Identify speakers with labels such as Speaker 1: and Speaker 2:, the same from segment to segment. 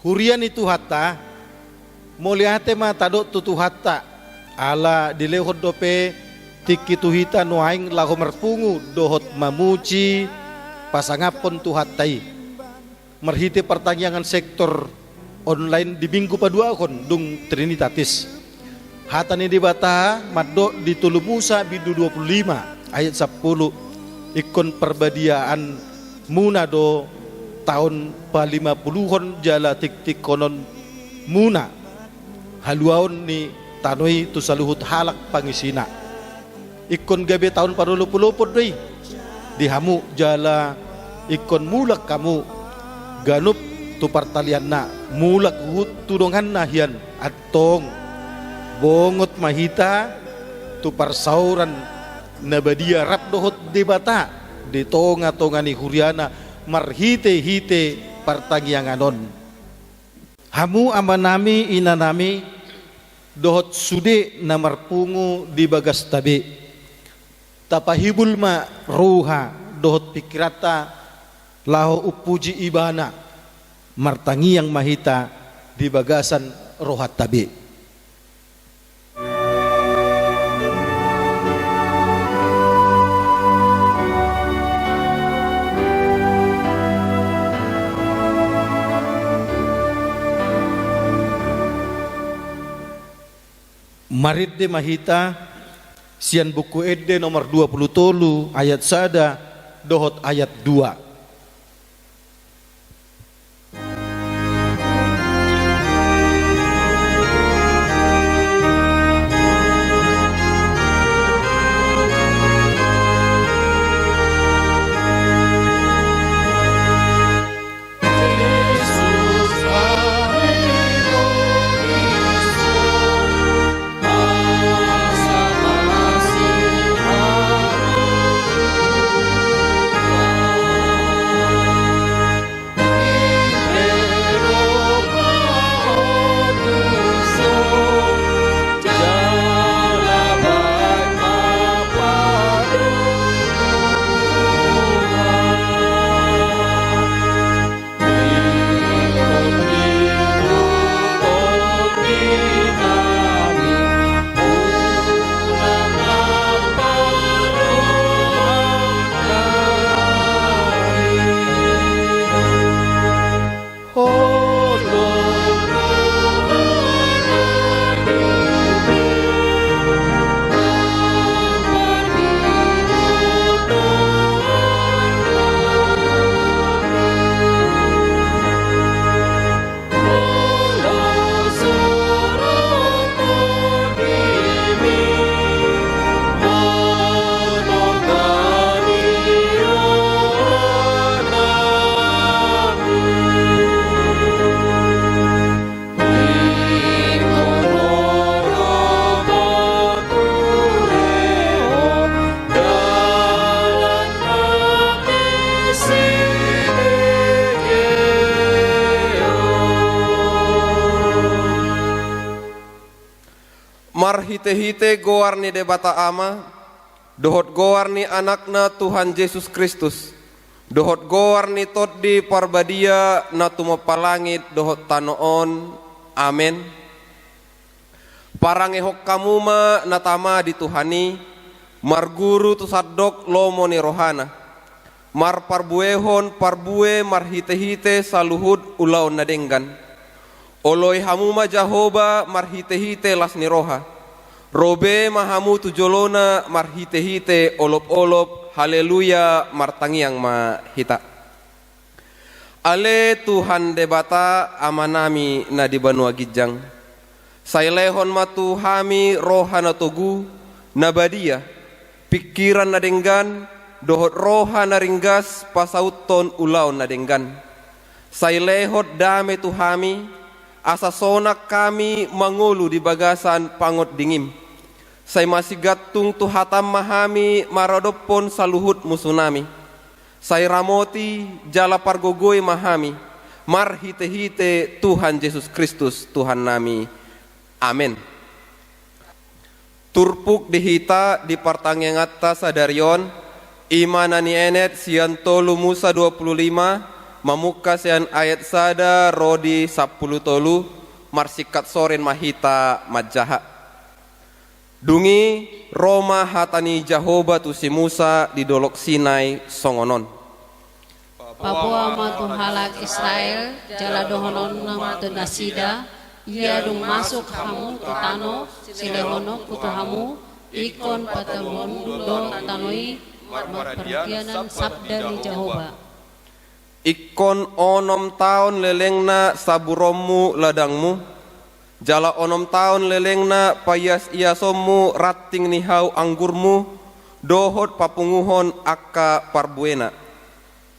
Speaker 1: hurian itu hatta moliate ma tadok tutu hatta ala dilehod dope tiki tuhita nuaing laho merpungu dohot mamuci pasangapon tu hattai merhite pertanyaan sektor online di minggu padua kon dung Trinitatis hatani di bata maddo di Tulu Musa bidu 25 ayat 10 ikon perbadiaan munado tahun pa-50hon jala tik-tik konon muna haluaon ni tanoi tu saluhut halak pangisina ikon gabe tahun parulupulupod doi dihamu jala ikon mulak kamu ganup tu partalian na mulak hut tudongan nahian atong bongot mahita tu parsauran nabadia rap dohot debata di tonga-tonga ni huriana marhite-hite partangyanganon hamu amanami inanami dohot sude na marpungu di bagas tabi tapahibul ma ruha dohot pikirata laho upuji ibana martangi yang mahita di bagasan rohat tabi. Marid de mahita sian buku Ede nomor 20 ayat sada dohot ayat 2.
Speaker 2: Marhite-hite goar ni debata ama dohot goar ni anakna Tuhan Yesus Kristus dohot goar ni tot di parbadia na tumapalangit dohot tanoon amen parangehok kamuma na tama di Tuhani marguru tu sadok lomo ni rohana mar parbuehon parbue marhite-hite saluhud ulaw na denggan oloy hamuma Jahoba marhite-hite las ni roha robe mahamu tujolona marhite-hite olop-olop haleluya martangiang mahita ale Tuhan debata amanami na di Banua Gijang sailehon matu hami rohana togu nabadia pikiran na denggan dohot roha na ringgas pasauton ulaw na denggan sailehot dame tuhami asa sonak kami mangulu di bagasan pangot dingim say masih gatung tu hatam mahami marodopon saluhut musunami say ramoti jala pargogoy mahami marhite-hite Tuhan Yesus Kristus Tuhan nami amen turpuk dihita di partangengata sadarion imanani enet sian Tolu Musa 25 Mamuka sean ayat sada rodi 10 tolu marsikat soren mahita majaha. Dungi Roma hatani Jahoba tu si Musa di dolok Sinai songonon.
Speaker 3: Papua matu halak Israel jala dohonon matu nasida ia dung masuk hamu tutano silehono kutu hamu ikon patalon do tanoi perkianan sabda di Jahoba.
Speaker 2: Ikon onom tahun lelengna saburomu ladangmu, jala onom tahun lelengna payas iasomu rating nihau anggurmu, dohot papunguhon akka parbuena.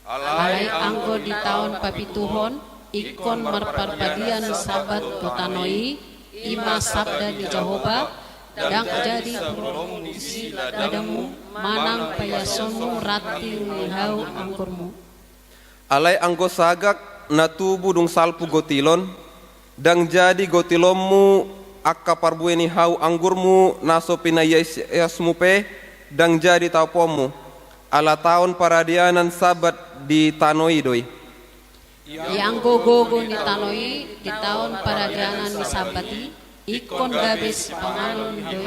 Speaker 3: Alai anggo di tahun papituhon, ikon merparpadian sabat tutanoi, ima sabda di Jahoba, dan jadi puromu isi ladamu, manang payasonmu rating nihau anggurmu.
Speaker 2: Alai anggo sagak na tubu dung salpu gotilon, dang jadi gotilommu akka parbueni hau anggurmu naso pinayasmu pe, dang jadi taupomu. Ala tahun paradianan sabat di tanoi doi.
Speaker 3: Yang gogo ni tanoi di tahun paradianan ni sabati, ikon gabis pangalon doi.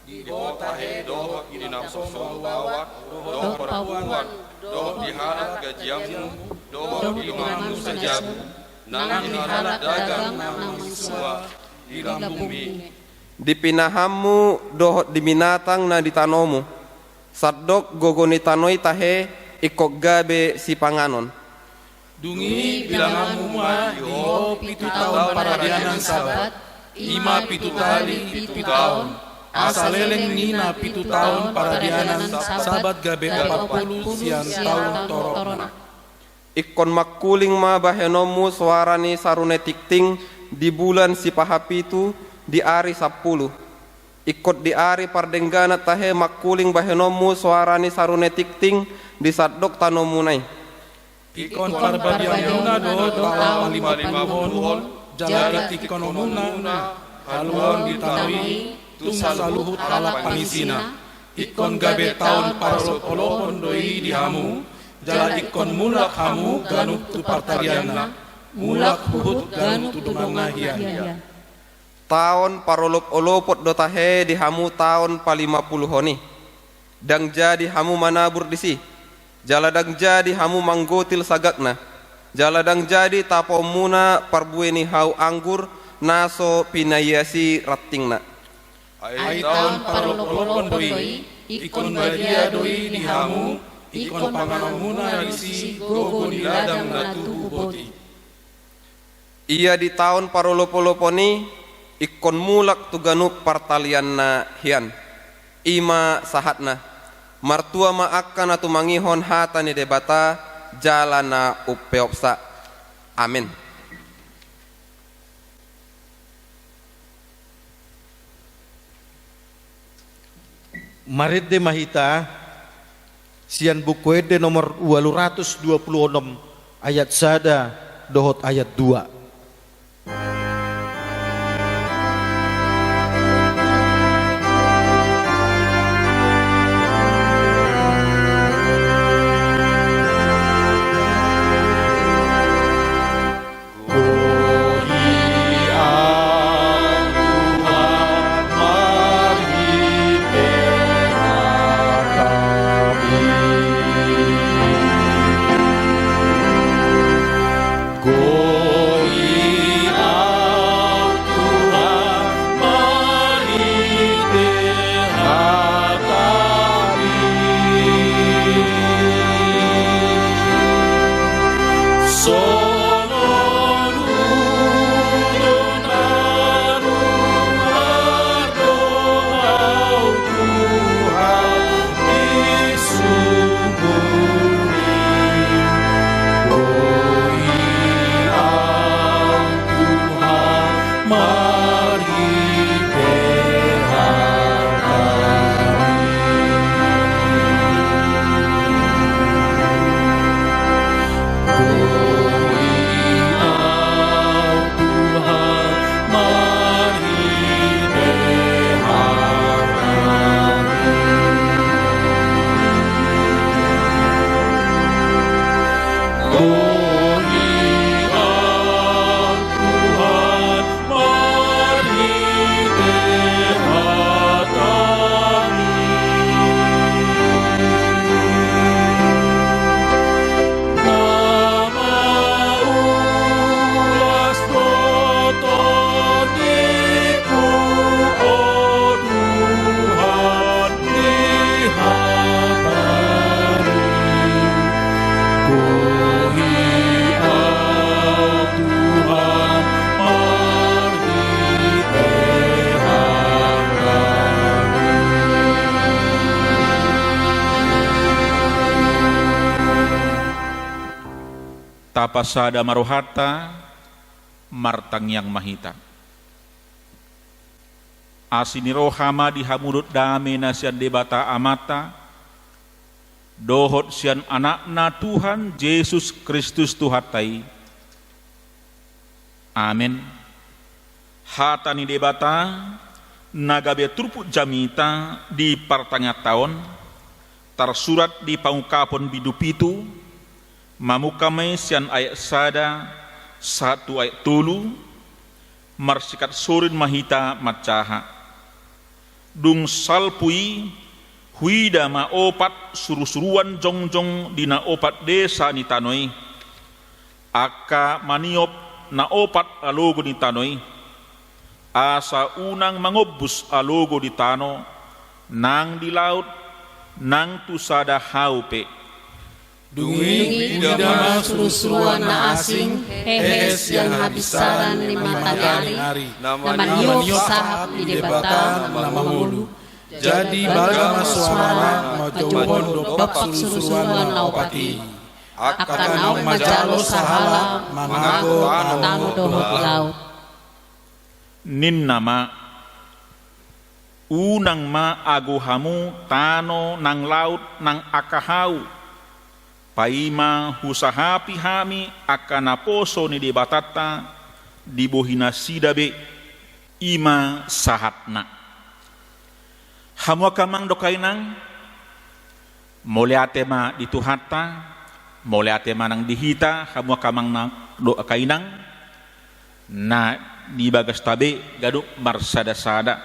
Speaker 4: Di dohot tahe dohot di nafsom bawa dohot perempuan dohot di halat gajiamu dohot di mangu sejabu nang di halat dagang nang mensua di dalam bumi.
Speaker 2: Dipinahamu dohot di binatang na di tanomu. Sadok gogoni tanoi tahe ikok gabe si panganon.
Speaker 4: Dungi bilanganmu mah yo pitu tahun paradianan sabat ima pitu kali pitu tahun. Asaleleng nina pitu tahun paradianan sabat gabe 40 sian tahun toron.
Speaker 2: Ikon makuling ma bahenomu suarani sarune tikting di bulan si pahapitu di ari 10. Ikut di ari pardenggana tahe makuling bahenomu suarani sarune tikting di sadok tanomunai.
Speaker 4: Ikon parbadianuna do tahun 50 jaga tikonomuna haluan di tanoi tunggal luhut halak pangisina. Ikon gabe tahun parolopon doi di hamu jala ikon mulak hamu ganuk tu partariana mulak huhut ganuk tu dongahian.
Speaker 2: Tahun parolop-olopot do tahe di hamu tahun pa50 honi. Dang jadi hamu manabur disi. Jala dang jadi hamu manggotil sagakna. Jala dang jadi tapomuna parbueni hau anggur naso pinayasi ratingna.
Speaker 4: Ai tahun parolopon doi ikon badia doi di hamu ikon pangalamuna isi gogo di ladang na tubuh boti.
Speaker 2: Ia di tahun parolopoloponi ikon mulak tuganuk partalian na hian. Ima sahatna martua ma akan atu mangihon hatani debata jalana upeopsa. Amin.
Speaker 1: Marit de mahita sian buku ede nomor 226 ayat sada dohot ayat 2.
Speaker 5: tapasada marohata martang yang mahita. Asini rohama dihamudut dame nasian debata amata, dohot sian anakna Tuhan Yesus Kristus Tuhatai. Amin. Hatani debata nagabe turput jamita di pertengah tahun tersurat di pangukapon bidupitu mamukame sian ayat sada 1 ayat 3 marsikat sorin mahita macaha dung salpui huida ma opat suru-suruan jongjong dina opat desa ni tanoi aka maniop na opat alogo ni tanoi asa unang mangobus alogo di tano nang di laut nang tusada haupe
Speaker 4: Dungi idama suru-suruan na asing, hehes yang habisaran ni matahari, naman yuk sahap di debatan nama mulu. Jadi baga masuara majawon dopap suru-suruan naupati. Akan nauk majalo sahala mangago tanu dohot laut.
Speaker 5: Nin nama unang ma agohamu tano nang laut nang akahau paima husahapi hami akana poso ni debatata di bohina sidabe ima sahatna hamu kamang dokainang moleatema di tuhata moleatema nang dihita hamu kamang nang dokainang na di bagas tabe gaduk marsada-sada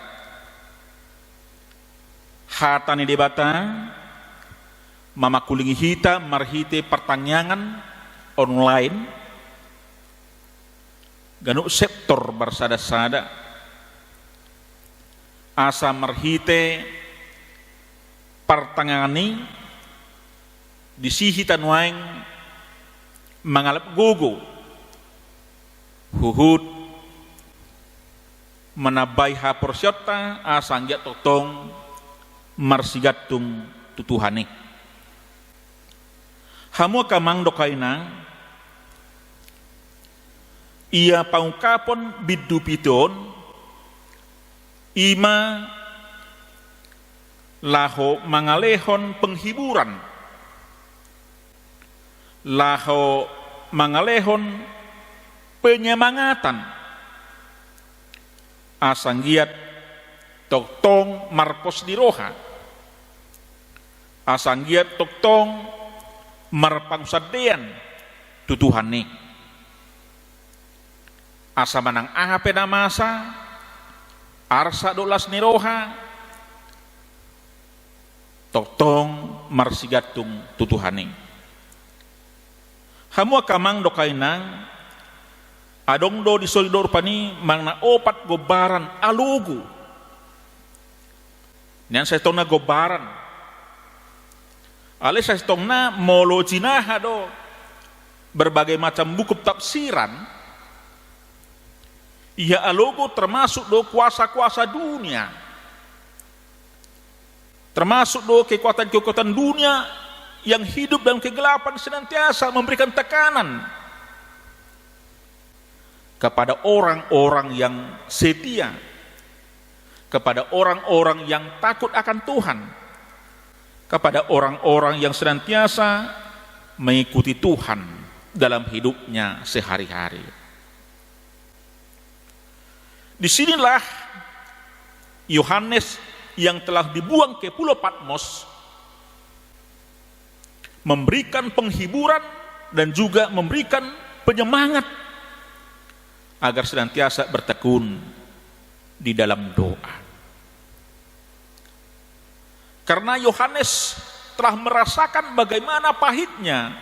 Speaker 5: hatani debata mama kulingi hita marhite pertanyaan online ganuk sektor bersada-sada asa marhite pertanyaan ini disihitan waeng mangalap gogo huhut menabai haporsyota asa ngiat totong marsigatung tutuhane hamu kamang dokaina ia paungkapon bidupiton ima laho mangalehon penghiburan laho mangalehon penyemangatan asanggiat toktong marpos di roha asanggiat toktong marpangsadean tutuhani asa manang ahape namasa arsa dolas niroha toktong marsigatung tutuhani hamu kamang dokainang adong do di solidor pani mangna opat gobaran alugu nian setona gobaran alis setongna molo jinaha do berbagai macam buku tafsiran ia alogo termasuk do kuasa-kuasa dunia termasuk do kekuatan-kekuatan dunia yang hidup dalam kegelapan senantiasa memberikan tekanan kepada orang-orang yang setia kepada orang-orang yang takut akan Tuhan kepada orang-orang yang senantiasa mengikuti Tuhan dalam hidupnya sehari-hari. Disinilah Yohanes yang telah dibuang ke Pulau Patmos memberikan penghiburan dan juga memberikan penyemangat agar senantiasa bertekun di dalam doa. Karena Yohanes telah merasakan bagaimana pahitnya,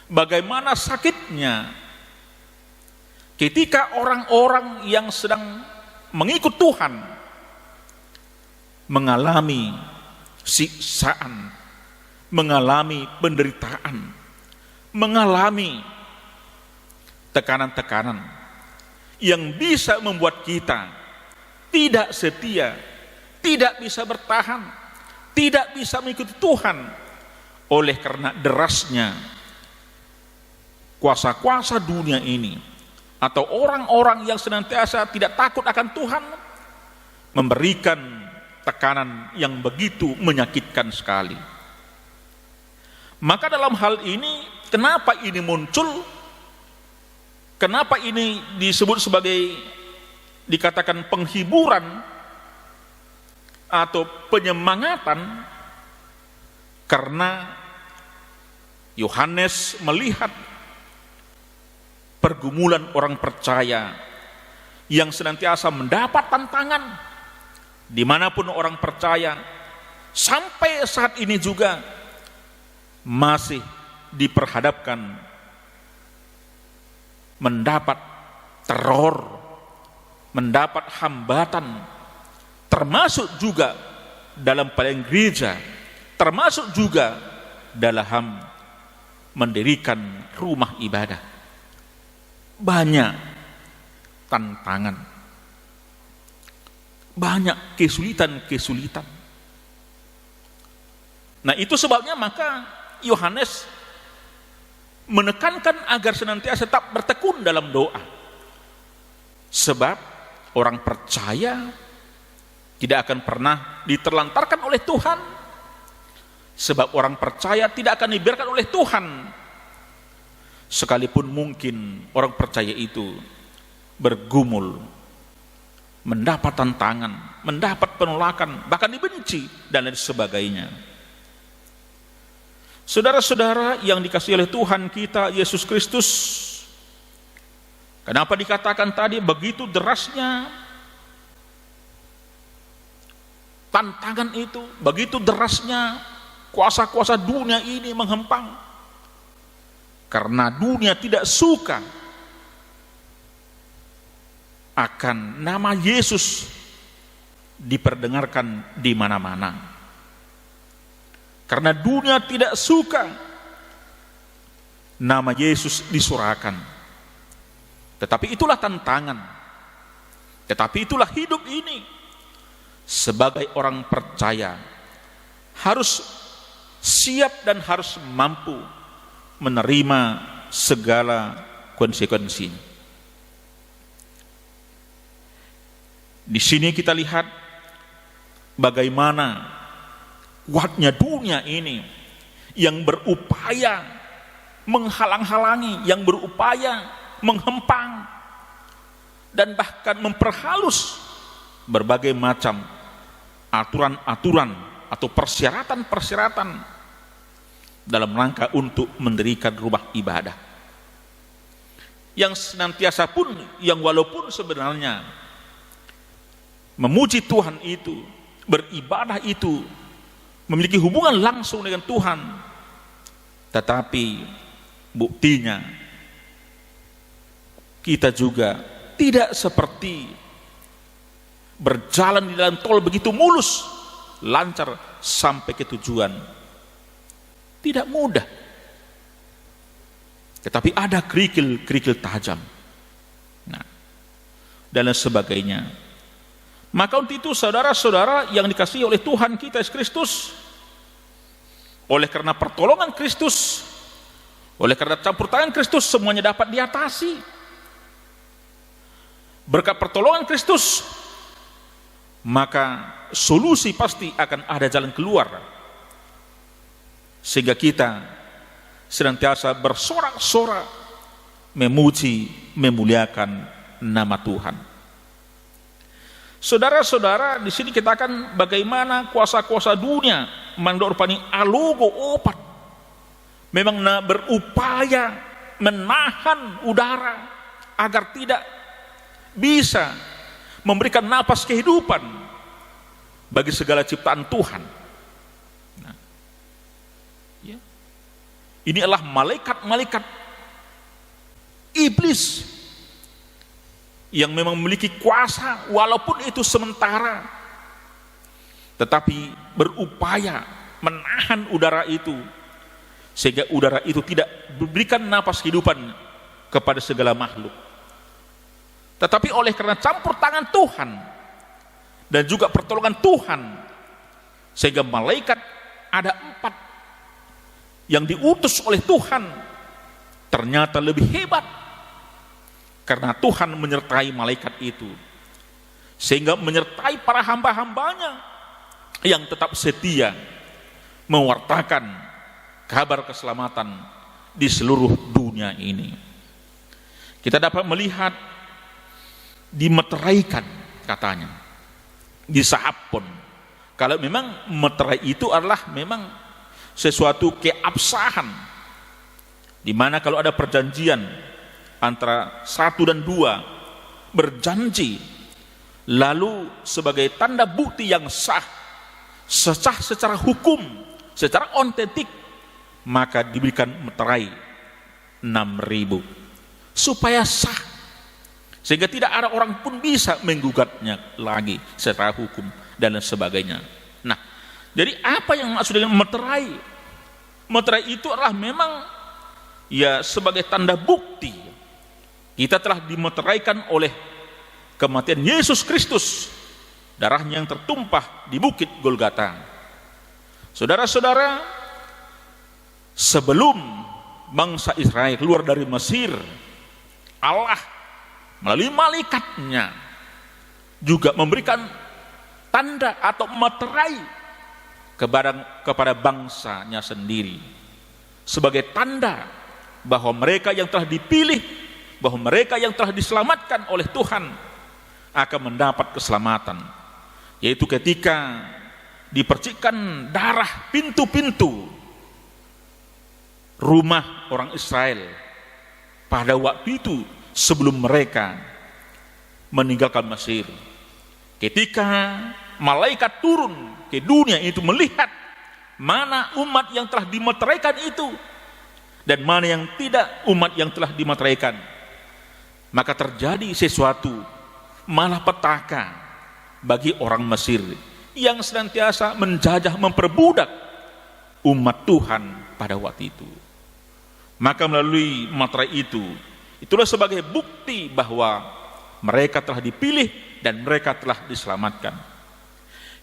Speaker 5: bagaimana sakitnya ketika orang-orang yang sedang mengikut Tuhan mengalami siksaan, mengalami penderitaan, mengalami tekanan-tekanan yang bisa membuat kita tidak setia, tidak bisa bertahan, tidak bisa mengikuti Tuhan oleh karena derasnya kuasa-kuasa dunia ini atau orang-orang yang senantiasa tidak takut akan Tuhan memberikan tekanan yang begitu menyakitkan sekali. Maka dalam hal ini, kenapa ini muncul? Kenapa ini disebut sebagai dikatakan penghiburan atau penyemangatan? Karena Yohanes melihat pergumulan orang percaya yang senantiasa mendapat tantangan dimanapun orang percaya, sampai saat ini juga masih diperhadapkan mendapat teror, mendapat hambatan, termasuk juga dalam pelayanan gereja, termasuk juga dalam mendirikan rumah ibadah. Banyak tantangan, banyak kesulitan-kesulitan. Nah, itu sebabnya maka Yohanes menekankan agar senantiasa tetap bertekun dalam doa. Sebab orang percaya tidak akan pernah diterlantarkan oleh Tuhan. Sebab orang percaya tidak akan dibiarkan oleh Tuhan. Sekalipun mungkin orang percaya itu bergumul, mendapat tantangan, mendapat penolakan, bahkan dibenci dan lain sebagainya. Saudara-saudara yang dikasihi oleh Tuhan kita Yesus Kristus, kenapa dikatakan tadi begitu derasnya tantangan itu, begitu derasnya kuasa-kuasa dunia ini menghempang? Karena dunia tidak suka akan nama Yesus diperdengarkan di mana-mana. Karena dunia tidak suka nama Yesus disorakan. Tetapi itulah tantangan. Tetapi itulah hidup ini. Sebagai orang percaya harus siap dan harus mampu menerima segala konsekuensi. Di sini kita lihat bagaimana kuatnya dunia ini yang berupaya menghalang-halangi, yang berupaya menghempang dan bahkan memperhalus berbagai macam aturan-aturan atau persyaratan-persyaratan dalam rangka untuk mendirikan rumah ibadah yang senantiasa pun, yang walaupun sebenarnya memuji Tuhan itu, beribadah itu, memiliki hubungan langsung dengan Tuhan, tetapi buktinya kita juga tidak seperti berjalan di dalam tol begitu mulus, lancar sampai ke tujuan. Tidak mudah, tetapi ada kerikil-kerikil tajam, nah, dan lain sebagainya. Maka untuk itu saudara-saudara yang dikasihi oleh Tuhan kita Yesus Kristus, oleh karena pertolongan Kristus, oleh karena campur tangan Kristus, semuanya dapat diatasi. Berkat pertolongan Kristus, maka solusi pasti akan ada jalan keluar. Sehingga kita senantiasa bersorak-sorak memuji, memuliakan nama Tuhan. Saudara-saudara, di sini kita akan bagaimana kuasa-kuasa dunia mandorpani alogo opat memang berupaya menahan udara agar tidak bisa memberikan napas kehidupan bagi segala ciptaan Tuhan. Nah, ya. Ini adalah malaikat-malaikat iblis yang memang memiliki kuasa walaupun itu sementara, tetapi berupaya menahan udara itu sehingga udara itu tidak memberikan napas kehidupan kepada segala makhluk. Tetapi oleh karena campur tangan Tuhan dan juga pertolongan Tuhan, sehingga malaikat ada 4 yang diutus oleh Tuhan ternyata lebih hebat, karena Tuhan menyertai malaikat itu, sehingga menyertai para hamba-hambanya yang tetap setia mewartakan kabar keselamatan di seluruh dunia ini. Kita dapat melihat dimeteraikan, katanya, disahapon. Kalau memang meterai itu adalah memang sesuatu keabsahan, di mana kalau ada perjanjian antara satu dan dua berjanji, lalu sebagai tanda bukti yang sah secara hukum, secara otentik, maka diberikan meterai 6.000 supaya sah, sehingga tidak ada orang pun bisa menggugatnya lagi secara hukum dan lain sebagainya. Nah, jadi apa yang maksud dengan meterai? Meterai itu adalah memang ya sebagai tanda bukti kita telah dimeteraikan oleh kematian Yesus Kristus, darahnya yang tertumpah di bukit Golgota. Saudara-saudara, sebelum bangsa Israel keluar dari Mesir, Allah melalui malaikatnya juga memberikan tanda atau meterai kepada bangsanya sendiri, sebagai tanda bahwa mereka yang telah dipilih, bahwa mereka yang telah diselamatkan oleh Tuhan akan mendapat keselamatan, yaitu ketika dipercikkan darah pintu-pintu rumah orang Israel pada waktu itu sebelum mereka meninggalkan Mesir. Ketika malaikat turun ke dunia itu melihat mana umat yang telah dimeteraikan itu dan mana yang tidak umat yang telah dimeteraikan, maka terjadi sesuatu malapetaka bagi orang Mesir yang senantiasa menjajah, memperbudak umat Tuhan pada waktu itu. Maka melalui meterai itu, itulah sebagai bukti bahwa mereka telah dipilih dan mereka telah diselamatkan.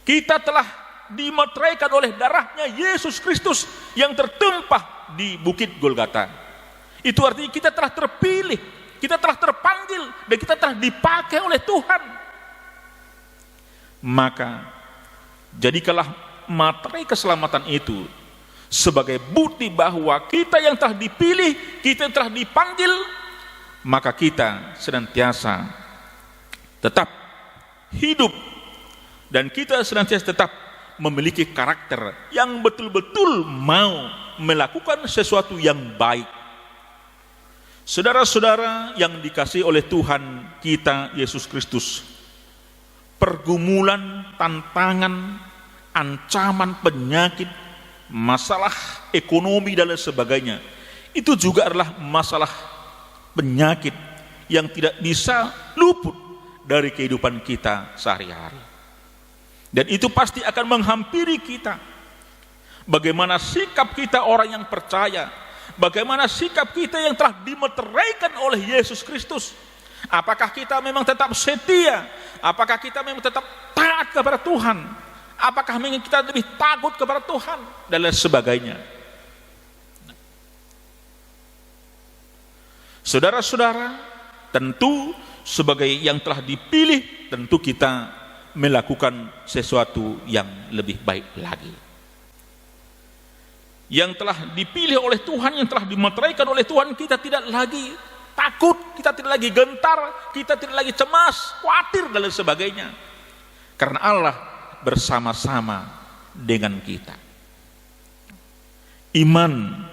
Speaker 5: Kita telah dimeteraikan oleh darahnya Yesus Kristus yang tertumpah di bukit Golgota. Itu artinya kita telah terpilih, kita telah terpanggil, dan kita telah dipakai oleh Tuhan. Maka jadikanlah materai keselamatan itu sebagai bukti bahwa kita yang telah dipilih, kita yang telah dipanggil, maka kita senantiasa tetap hidup dan kita senantiasa tetap memiliki karakter yang betul-betul mau melakukan sesuatu yang baik. Saudara-saudara yang dikasihi oleh Tuhan kita Yesus Kristus, pergumulan, tantangan, ancaman, penyakit, masalah ekonomi dan lain sebagainya, itu juga adalah masalah penyakit yang tidak bisa luput dari kehidupan kita sehari-hari. Dan itu pasti akan menghampiri kita. Bagaimana sikap kita orang yang percaya, bagaimana sikap kita yang telah dimeteraikan oleh Yesus Kristus. Apakah kita memang tetap setia? Apakah kita memang tetap taat kepada Tuhan? Apakah memang kita lebih takut kepada Tuhan? Dan lain sebagainya. Saudara-saudara, tentu sebagai yang telah dipilih, tentu kita melakukan sesuatu yang lebih baik lagi. Yang telah dipilih oleh Tuhan, yang telah dimeteraikan oleh Tuhan, kita tidak lagi takut, kita tidak lagi gentar, kita tidak lagi cemas, khawatir dan lain sebagainya. Karena Allah bersama-sama dengan kita. Iman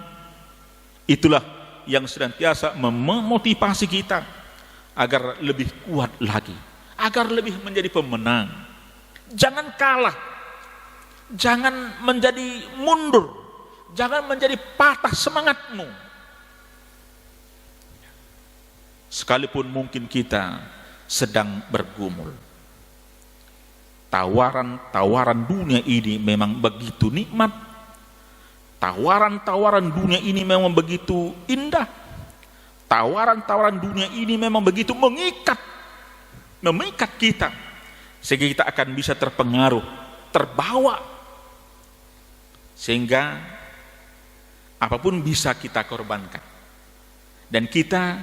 Speaker 5: itulah yang senantiasa memotivasi kita agar lebih kuat lagi, agar lebih menjadi pemenang. Jangan kalah, jangan menjadi mundur, jangan menjadi patah semangatmu. Sekalipun mungkin kita sedang bergumul, tawaran-tawaran dunia ini memang begitu nikmat, tawaran-tawaran dunia ini memang begitu indah, tawaran-tawaran dunia ini memang begitu memikat kita, sehingga kita akan bisa terpengaruh, terbawa, sehingga apapun bisa kita korbankan. Dan kita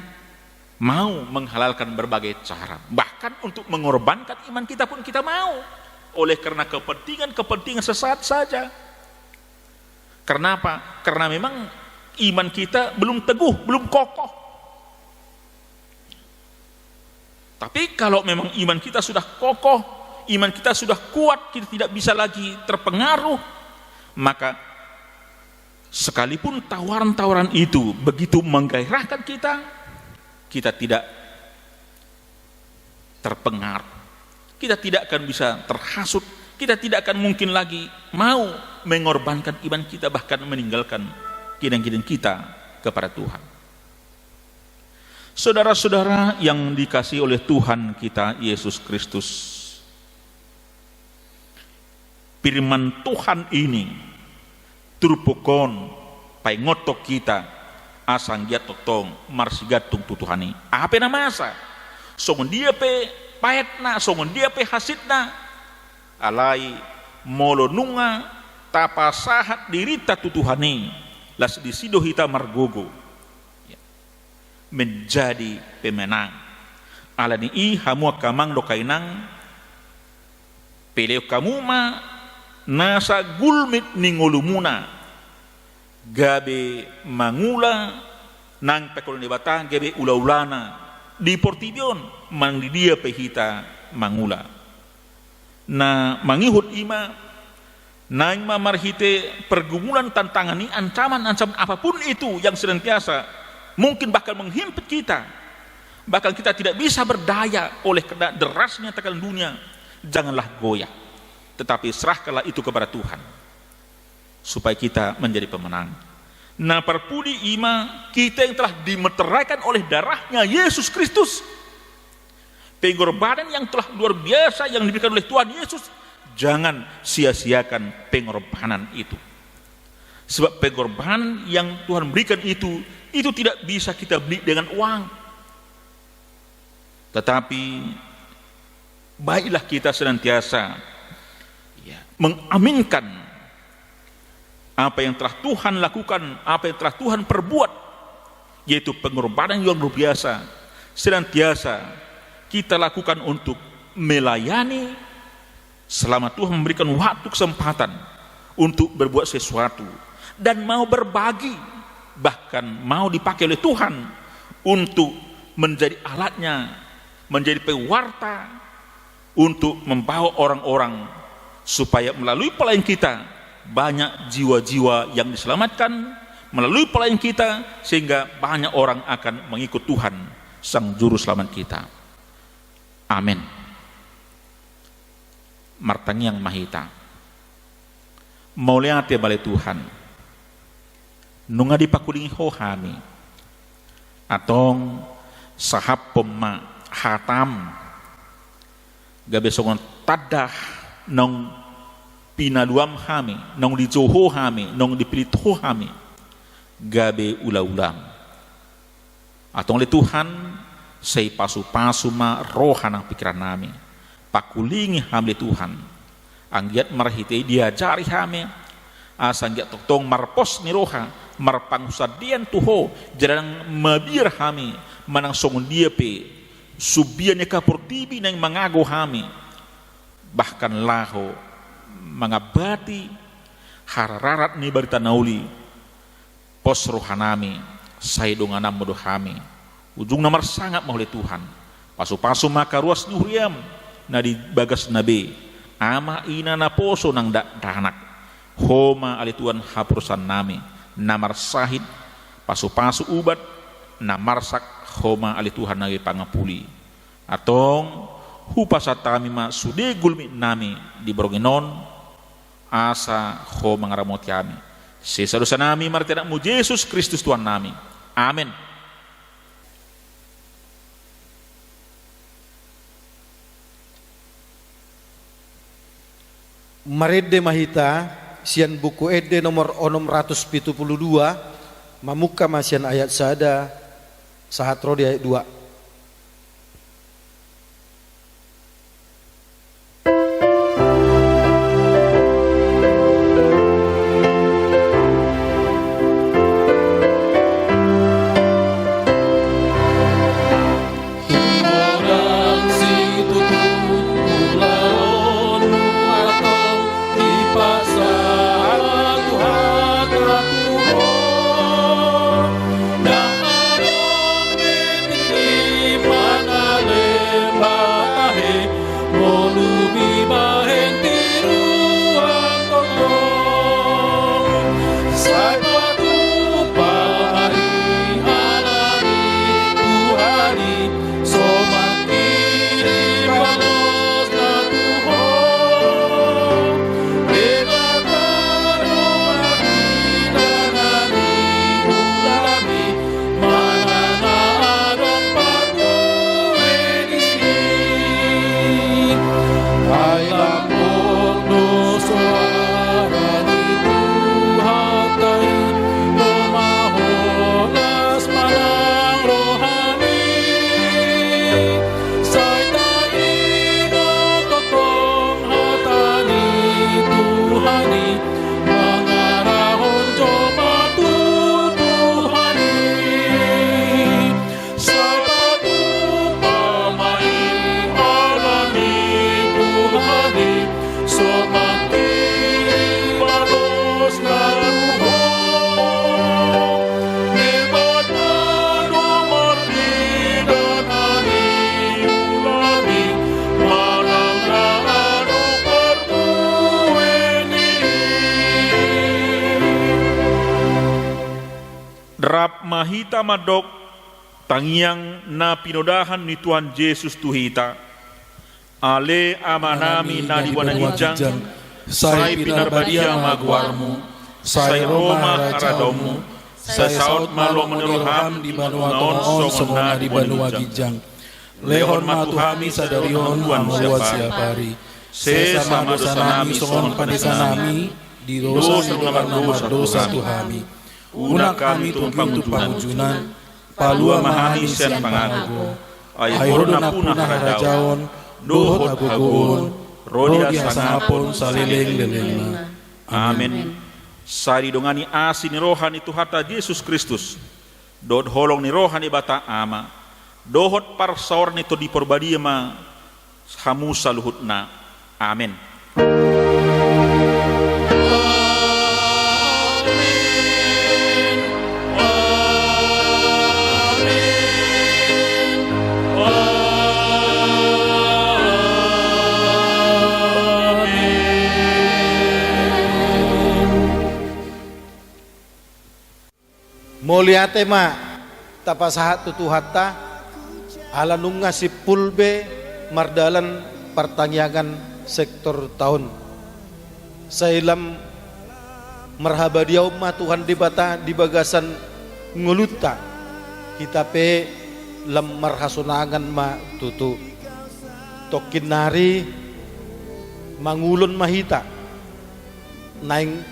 Speaker 5: mau menghalalkan berbagai cara, bahkan untuk mengorbankan iman kita pun kita mau, oleh karena kepentingan sesat saja. Karena apa? Karena memang iman kita belum teguh, belum kokoh. Tapi kalau memang iman kita sudah kokoh, iman kita sudah kuat, kita tidak bisa lagi terpengaruh, maka sekalipun tawaran-tawaran itu begitu menggairahkan kita tidak terpengaruh, kita tidak akan bisa terhasut, kita tidak akan mungkin lagi mau mengorbankan iman kita, bahkan meninggalkan keinginan kita kepada Tuhan. Saudara-saudara yang dikasihi oleh Tuhan kita Yesus Kristus, firman Tuhan ini turpukon paingotok kita asang dia totong marsigatung tutuhani apa nama asa songon dia pe paetna songon dia pe hasitna alai molo nunga tapa sahat dirita tutuhani las disido hita margogo menjadi pemenang alani i hamua kamang dokainang peleo kamuma nasa gulmit ningolumuna gabe mangula nang pekoloni batang gabe ula-ulana di portibion mang di dia pehita mangula na mangihut ima nang mamarhite pergumulan tantangan ini ancaman apapun itu yang senantiasa mungkin bakal menghimpit kita, bakal kita tidak bisa berdaya oleh karena derasnya tekanan dunia. Janganlah goyah, tetapi serahkanlah itu kepada Tuhan supaya kita menjadi pemenang. Nah, perpudi ima kita yang telah dimeteraikan oleh darahnya Yesus Kristus, pengorbanan yang telah luar biasa yang diberikan oleh Tuhan Yesus, jangan sia-siakan pengorbanan itu. Sebab pengorbanan yang Tuhan berikan itu tidak bisa kita beli dengan uang. Tetapi baiklah kita senantiasa mengaminkan apa yang telah Tuhan lakukan, apa yang telah Tuhan perbuat, yaitu pengorbanan yang luar biasa. Senantiasa kita lakukan untuk melayani selama Tuhan memberikan waktu kesempatan untuk berbuat sesuatu dan mau berbagi, bahkan mau dipakai oleh Tuhan untuk menjadi alatnya, menjadi pewarta untuk membawa orang-orang supaya melalui pelayan kita banyak jiwa-jiwa yang diselamatkan, melalui pelayan kita sehingga banyak orang akan mengikut Tuhan Sang Juru Selamat kita. Amin. Martangiang mahita maulia te bale Tuhan nunga dipakulingi ho hami atong sahap pemma hatam gabe songon tadah nong pinaluam hami nong di joho hami nong dipilito hami gabe ula-ulam atong le Tuhan say pasu-pasu ma rohanang pikiran nami pakulingi hamle Tuhan anggiat marhite diajari hami asanggiat totong marpos ni roha marpangsadian tuho jarang mabir hami manang songon dia pe subiannya kapurtibi nang mangago hami bahkan laho mangabati hararat ni barita nauli pos rohanami say donganam modo hami ujung namar sangat mahuli Tuhan pasu-pasu maka ruas nyuriam na di bagas nabe ama ina na poso nang danak homa alituan hapurusan nami namar sahid pasu-pasu ubat namarsak homa alituhan nagi pangapuli atong hupasatami ma sude gulmi nami di broginon asa ho mangaramoti kami sisa dosa nami martina mu Yesus Kristus Tuhan nami. Amin.
Speaker 1: Marede mahita sian buku ede nomor 672 mamuka masian ayat sada sahat rodi ayat 2.
Speaker 5: mahita madok tangiang na pinodahan ni Tuhan Yesus Tuhita. Ale amanami na diwanagijang, say pinarbadia magwarmu, say Roma aradomu, sa saot malo meneruham di banua toon somona di banua gijang. Lehon matuhami sadarihon mamuwa siapari. Sesa dosa nami songon panisa nami, di dosa seluar nomor dosa tuhami. Unak kami tumpang pangujunan, palua mahami sian pangago. Ayrodona punah rajaon, dohot agogon, rodia sangapon saliling lelengna. Amin. Sari dongani asin ni rohani Tuhata Yesus Kristus. Dod holong ni rohani bata ama. Dohot parsaor ni to di porbadia ma hamu saluhutna. Amin.
Speaker 1: Moliate ma tapasahat tutuhatta ala nunga si pulbe mardalan pertanian sektor tahun sailam marhaba diau ma Tuhan di bata di bagasan nguluta kita pe lam marhasunangan ma tutu tokin nari mangulon mahita naing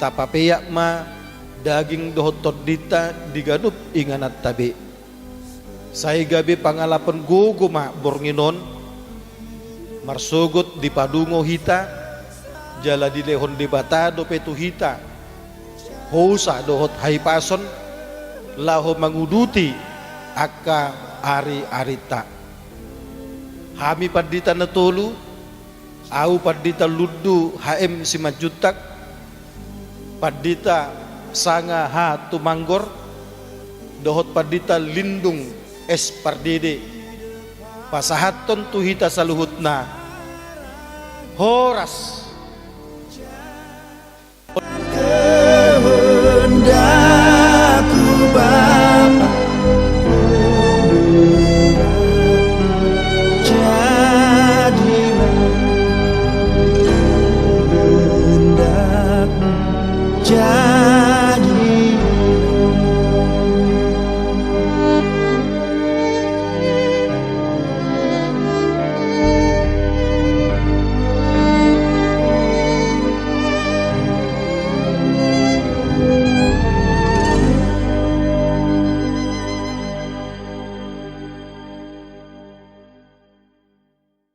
Speaker 1: tapapeya ma daging dohotot dita digadup inganat tabi saya gabi pangalapan gogo ma bornginon marsugot di padungo hita jala di lehon di bata dopetu hita hosa dohot haipason laho manguduti akka ari arita hami padita natolu au padita luddu HM simajutak padita sanga ha tumanggor dohot padita lindung es pardede pasahaton tuhita saluhutna horas
Speaker 6: kehendakku Bapa jadilah kehendakmu